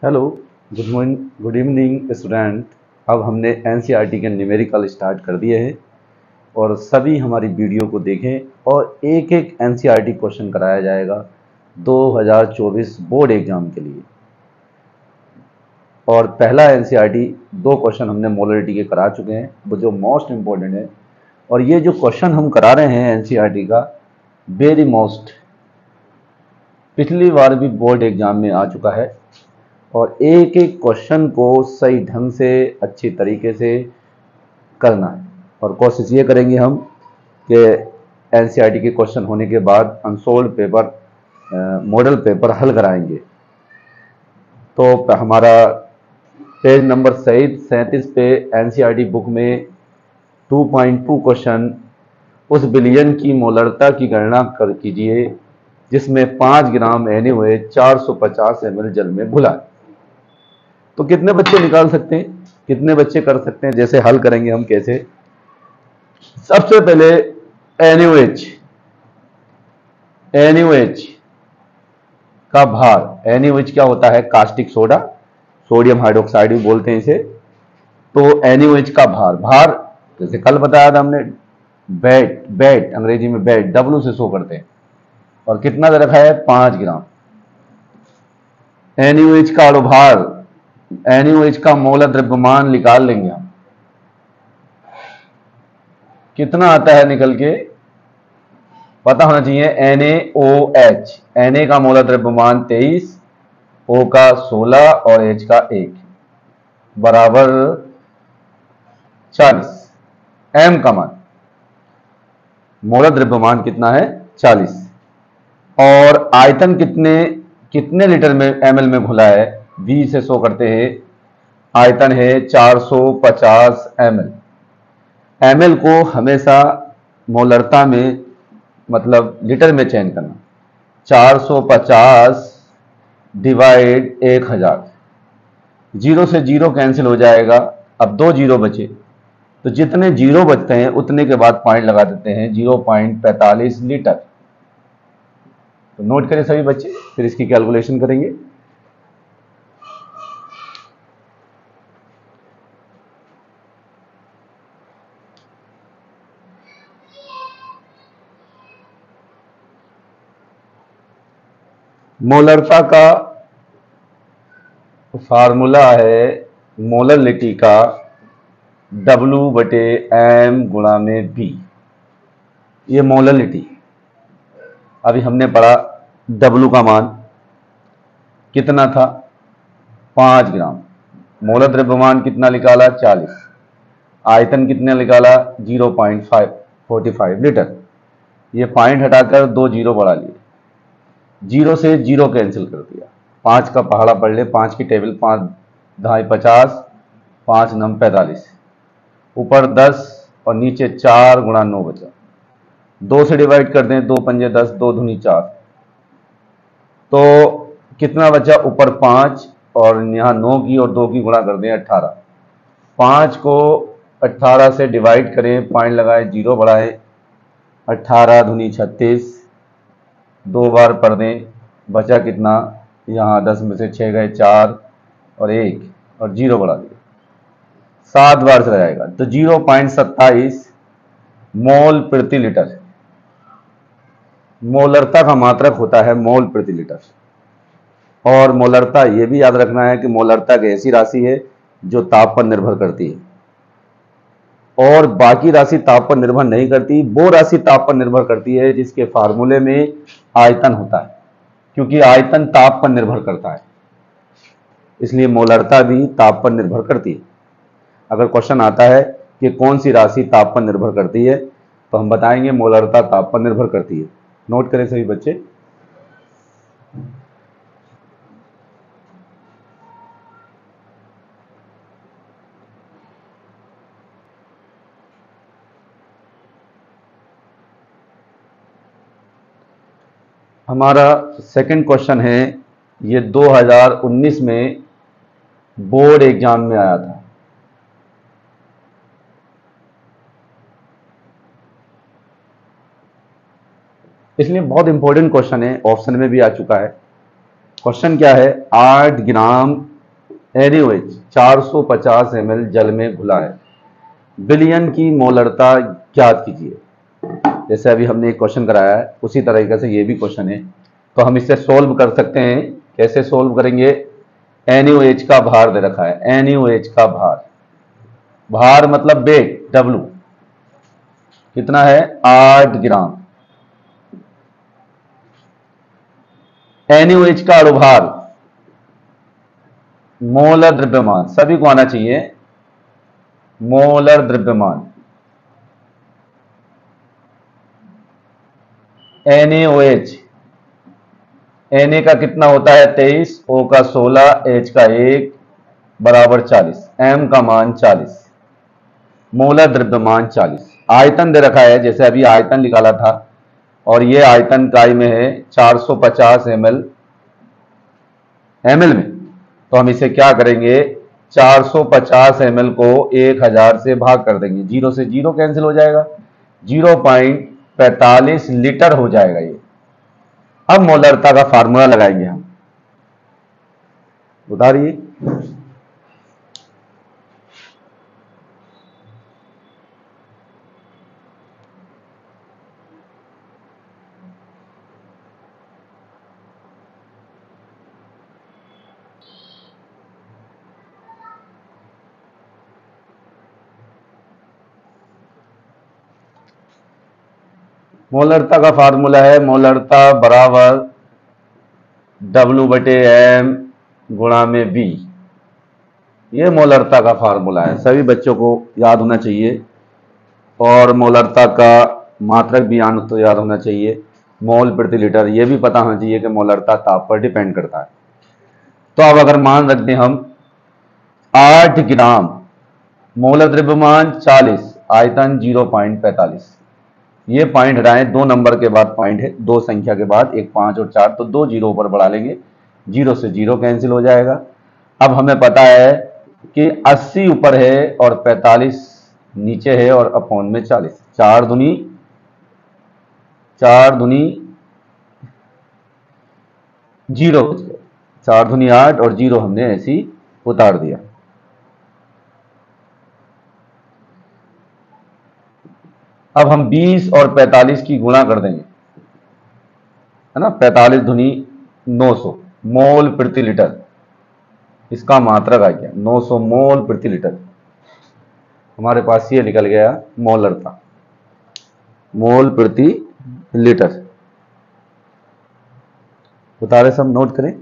Hello, good morning, good evening student. अब हमने NCERT के न्यूमेरिकल स्टार्ट कर दिए हैं और सभी हमारी वीडियो को देखें और एक एक एनसीईआरटी क्वेश्चन कराया जाएगा 2024 बोर्ड एग्जाम के लिए। और पहला एनसीईआरटी 2 क्वेश्चन हमने मोलरिटी के करा चुके हैं, वो जो मोस्ट इम्पोर्टेंट है। और ये जो क्वेश्चन हम करा रहे हैं एनसीईआरटी का वेरी मोस्ट, पिछली बार भी बोर्ड एग्जाम में आ चुका है और एक एक क्वेश्चन को सही ढंग से अच्छी तरीके से करना है। और कोशिश ये करेंगे हम कि एनसीईआरटी के क्वेश्चन होने के बाद अनसोल्ड पेपर मॉडल पेपर हल कराएंगे। तो हमारा पेज नंबर 37 पे एनसीईआरटी बुक में 2.2 क्वेश्चन, उस बिलियन की मोलरता की गणना कर कीजिए जिसमें 5 ग्राम NaOH 450 ml जल में घुला। तो कितने बच्चे निकाल सकते हैं, कितने बच्चे कर सकते हैं? जैसे हल करेंगे हम कैसे। सबसे पहले NaOH का भार। NaOH क्या होता है? कास्टिक सोडा, सोडियम हाइड्रोक्साइड भी बोलते हैं इसे। तो NaOH का भार जैसे कल बताया था हमने, बैट अंग्रेजी में बैट W से शो करते हैं। और कितना दे रखा है? 5 ग्राम। NaOH का अणुभार, NaOH का मोल द्रव्यमान निकाल लेंगे हम। कितना आता है निकल के? पता होना चाहिए। NaOH, Na का मोल द्रव्यमान 23, O का 16 और H का 1 बराबर 40। M का मान, मोल द्रव्यमान कितना है? 40। और आयतन कितने लीटर में ml में घुला है? V से शो करते हैं। आयतन है 450 ml। ml को हमेशा मोलरता में, मतलब लीटर में चयन करना। 450 डिवाइड 1000, जीरो से जीरो कैंसिल हो जाएगा। अब 2 जीरो बचे, तो जितने जीरो बचते हैं उतने के बाद पॉइंट लगा देते हैं। 0.45 लीटर। तो नोट करें सभी बच्चे, फिर इसकी कैलकुलेशन करेंगे। मोलरता का फार्मूला है मोलरिटी का W/M गुणा में B। ये मोलरिटी। अभी हमने पढ़ा W का मान कितना था? 5 ग्राम। मोल द्रव्यमान कितना निकाला? 40। आयतन कितना निकाला? 0.45 लीटर। ये पॉइंट हटाकर 2 जीरो बढ़ा लिए, जीरो से जीरो कैंसिल कर दिया। 5 का पहाड़ा पढ़ ले, 5 की टेबल, 5 ढाई 50, 5 9 45, ऊपर 10 और नीचे 4 गुणा 9 बचा। 2 से डिवाइड कर दें, 2 पंजे 10, 2 दूनी 4। तो कितना बचा? ऊपर 5 और यहाँ 9 की और 2 की गुणा कर दें 18। 5 को 18 से डिवाइड करें, पॉइंट लगाए, जीरो बढ़ाए, 18 दूनी 36, 2 बार पढ़ दें, बचा कितना? यहाँ 10 में से 6 गए, 4 और 1 और जीरो बढ़ा दिया, 7 बार चला जाएगा। तो 0.27 मोल प्रति लीटर। मोलरता का मात्रक होता है मोल प्रति लीटर। और मोलरता ये भी याद रखना है कि मोलरता एक ऐसी राशि है जो ताप पर निर्भर करती है, और बाकी राशि ताप पर निर्भर नहीं करती। वो राशि ताप पर निर्भर करती है जिसके फार्मूले में आयतन होता है, क्योंकि आयतन ताप पर निर्भर करता है, इसलिए मोलरता भी ताप पर निर्भर करती है। अगर क्वेश्चन आता है कि कौन सी राशि ताप पर निर्भर करती है, तो हम बताएंगे मोलरता ताप पर निर्भर करती है। नोट करें सभी बच्चे। हमारा सेकंड क्वेश्चन है, ये 2019 में बोर्ड एग्जाम में आया था। इसलिए बहुत इंपॉर्टेंट क्वेश्चन है, ऑप्शन में भी आ चुका है। क्वेश्चन क्या है? 8 ग्राम NaOH 450 ml जल में घुला है, बिलियन की मोलरता ज्ञात कीजिए। जैसे अभी हमने एक क्वेश्चन कराया है उसी तरीके से ये भी क्वेश्चन है, तो हम इसे सोल्व कर सकते हैं। कैसे सोल्व करेंगे? NaOH का भार दे रखा है, NaOH का भार, भार मतलब वेट W कितना है? 8 ग्राम। NaOH का अणुभार, मोलर द्रव्यमान, सभी को आना चाहिए, मोलर द्रव्यमान NaOH, Na का कितना होता है? 23, O का 16, H का 1 बराबर 40, M का मान 40, मोलर द्रव्यमान 40। आयतन दे रखा है, जैसे अभी आयतन निकाला था, और ये आयतन काय में है 450 ml में, तो हम इसे क्या करेंगे? 450 ml को 1000 से भाग कर देंगे, जीरो से जीरो कैंसिल हो जाएगा, 0.45 लीटर हो जाएगा ये। अब मोलरता का फार्मूला लगाएंगे हम, उतारिए। मोलरता का फार्मूला है, मोलरता बराबर W/M गुणा में B। ये मोलरता का फार्मूला है, सभी बच्चों को याद होना चाहिए, और मोलरता का मात्रक भी याद होना चाहिए, मोल प्रति लीटर। ये भी पता होना चाहिए कि मोलरता ताप पर डिपेंड करता है। तो अब अगर मान रख दें हम 8 ग्राम, मोलर द्रव्यमान 40, आयतन 0.45, ये पॉइंट हटाएं, 2 नंबर के बाद पॉइंट है, 2 संख्या के बाद, एक 5 और 4, तो 2 जीरो ऊपर बढ़ा लेंगे, जीरो से जीरो कैंसिल हो जाएगा। अब हमें पता है कि 80 ऊपर है और 45 नीचे है, और अपॉन में 40, 4 दूनी 0 बच गए, 4 दूनी 8 और 0 हमने ऐसे ही उतार दिया। अब हम 20 और 45 की गुणा कर देंगे, है ना, 45 दूनी 900 मोल प्रति लीटर, इसका मात्रक आ गया 900 मोल प्रति लीटर। हमारे पास ये निकल गया मोलरता, मोल प्रति लीटर। उतारे सब नोट करें।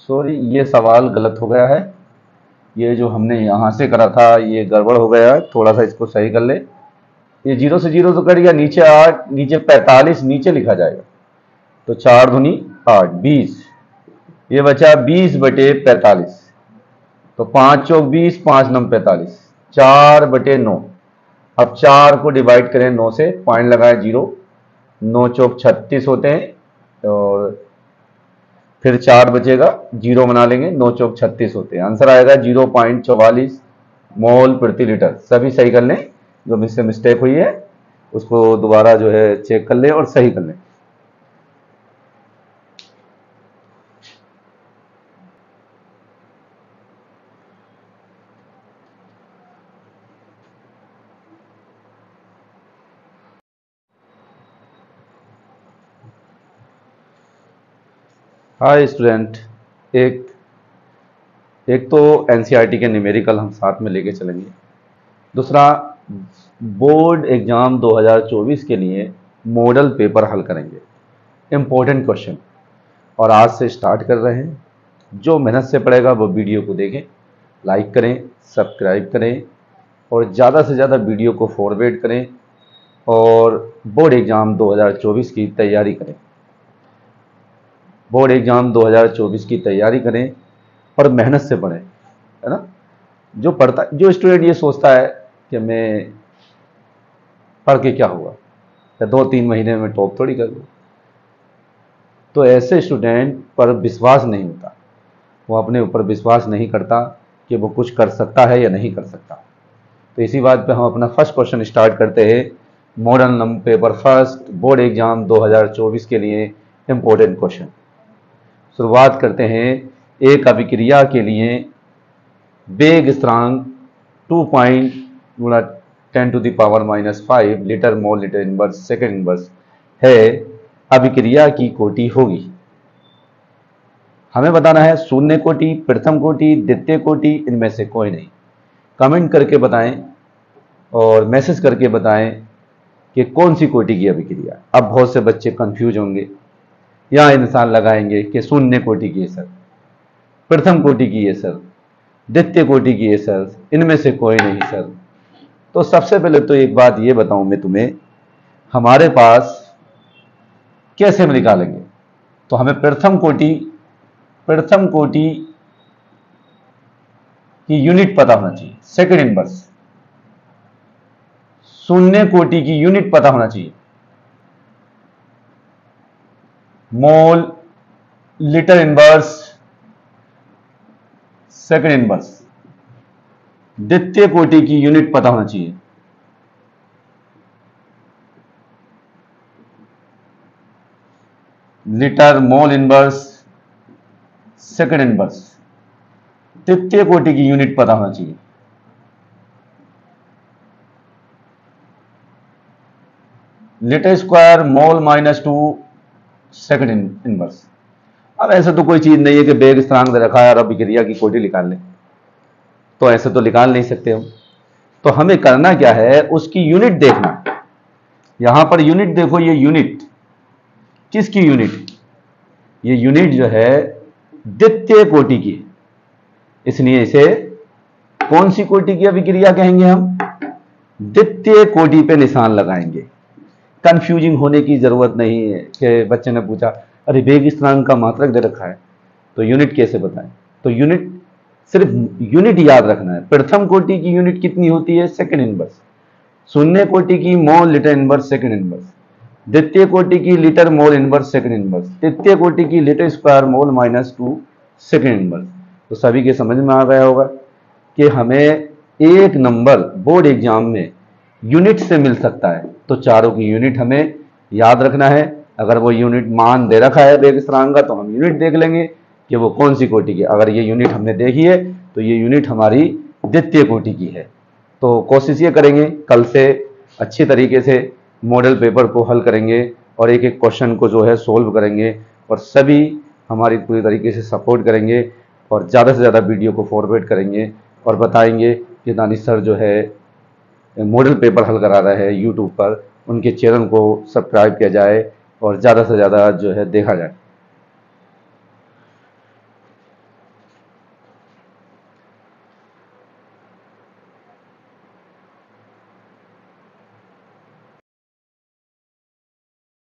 सॉरी, ये सवाल गलत हो गया है, ये जो हमने यहां से करा था ये गड़बड़ हो गया है, थोड़ा सा इसको सही कर ले। ये 0 से 0 तो कट गया, नीचे 8, नीचे 45 नीचे लिखा जाएगा, तो 4 दूनी 8, 20, ये बचा 20/45, तो 5 चौक 20, 5 नम 45, 4/9। अब 4 को डिवाइड करें 9 से, पॉइंट लगाए 0, 9 चौक 36 होते हैं, और फिर 4 बचेगा, 0 बना लेंगे, 9 चौक 36 होते हैं, आंसर आएगा 0.44 मोल प्रति लीटर। सभी सही कर लें, जो मुझसे मिस्टेक हुई है उसको दोबारा जो है चेक कर लें और सही कर लें। हाय स्टूडेंट, एक तो एनसीईआरटी के न्यूमेरिकल हम साथ में लेके चलेंगे, दूसरा बोर्ड एग्जाम 2024 के लिए मॉडल पेपर हल करेंगे, इम्पोर्टेंट क्वेश्चन, और आज से स्टार्ट कर रहे हैं। जो मेहनत से पढ़ेगा वो वीडियो को देखें, लाइक करें, सब्सक्राइब करें, और ज़्यादा से ज़्यादा वीडियो को फॉरवर्ड करें, और बोर्ड एग्ज़ाम 2024 की तैयारी करें, बोर्ड एग्ज़ाम 2024 की तैयारी करें और मेहनत से पढ़ें, है ना। जो स्टूडेंट ये सोचता है कि मैं पढ़ के क्या हुआ, या 2-3 महीने में टॉप थोड़ी कर लूँ, तो ऐसे स्टूडेंट पर विश्वास नहीं होता, वो अपने ऊपर विश्वास नहीं करता कि वो कुछ कर सकता है या नहीं कर सकता। तो इसी बात पे हम अपना फर्स्ट क्वेश्चन स्टार्ट करते हैं model number paper first board exam 2024 के लिए इम्पोर्टेंट क्वेश्चन। शुरुआत करते हैं। एक अभिक्रिया के लिए वेग स्थिरांक 2.10⁻⁻5 litre mole litre inverse second inverse है, अभिक्रिया की कोटि होगी। हमें बताना है शून्य कोटि, प्रथम कोटि, द्वितीय कोटि, इनमें से कोई नहीं। कमेंट करके बताएं और मैसेज करके बताएं कि कौन सी कोटि की अभिक्रिया। अब बहुत से बच्चे कंफ्यूज होंगे, यहाँ इंसान लगाएंगे कि शून्य कोटि की है सर, प्रथम कोटि की है सर, द्वितीय कोटि की है सर, इनमें से कोई नहीं सर। तो सबसे पहले तो एक बात ये बताऊं मैं तुम्हें, हमारे पास कैसे हम निकालेंगे। तो हमें प्रथम कोटि की यूनिट पता होना चाहिए, सेकंड इनवर्स। शून्य कोटि की यूनिट पता होना चाहिए, mole litre inverse second inverse. द्वितीय कोटि की यूनिट पता होना चाहिए, litre mole inverse second inverse. तृतीय कोटि की यूनिट पता होना चाहिए, litre square mole -2 second inverse. अब ऐसा तो कोई चीज नहीं है कि वेग स्थिरांक दे रखा है और अभिक्रिया की कोटि निकाल लें, तो ऐसे तो निकाल नहीं सकते हम। तो हमें करना क्या है, उसकी यूनिट देखना। यहां पर यूनिट देखो, ये यूनिट किसकी यूनिट, ये यूनिट जो है द्वितीय कोटि की, इसलिए इसे कौन सी कोटि की अभिक्रिया कहेंगे, हम द्वितीय कोटि पे निशान लगाएंगे। कंफ्यूजिंग होने की जरूरत नहीं है कि बच्चे ने पूछा अरे वेग स्थिरांक का मात्रक दे रखा है तो यूनिट कैसे बताएं। तो यूनिट, सिर्फ यूनिट याद रखना है। प्रथम कोटि की यूनिट कितनी होती है, सेकंड इनवर्स। शून्य कोटि की mole litre inverse second inverse. द्वितीय कोटि की litre mole inverse second inverse. तृतीय कोटि की litre square mole -2 second inverse. तो सभी के समझ में आ गया होगा कि हमें एक नंबर बोर्ड एग्जाम में यूनिट से मिल सकता है, तो चारों की यूनिट हमें याद रखना है। अगर वो यूनिट मान दे रखा है वेग स्थिरांक का, तो हम यूनिट देख लेंगे कि वो कौन सी कोटि की। अगर ये यूनिट हमने देखी है तो ये यूनिट हमारी द्वितीय कोटि की है। तो कोशिश ये करेंगे कल से अच्छी तरीके से मॉडल पेपर को हल करेंगे और एक एक क्वेश्चन को जो है सोल्व करेंगे, और सभी हमारी पूरी तरीके से सपोर्ट करेंगे और ज़्यादा से ज़्यादा वीडियो को फॉरवर्ड करेंगे और बताएंगे कि दानिश सर जो है मॉडल पेपर हल करा रहा है यूट्यूब पर, उनके चैनल को सब्सक्राइब किया जाए और ज़्यादा से ज़्यादा जो है देखा जाए।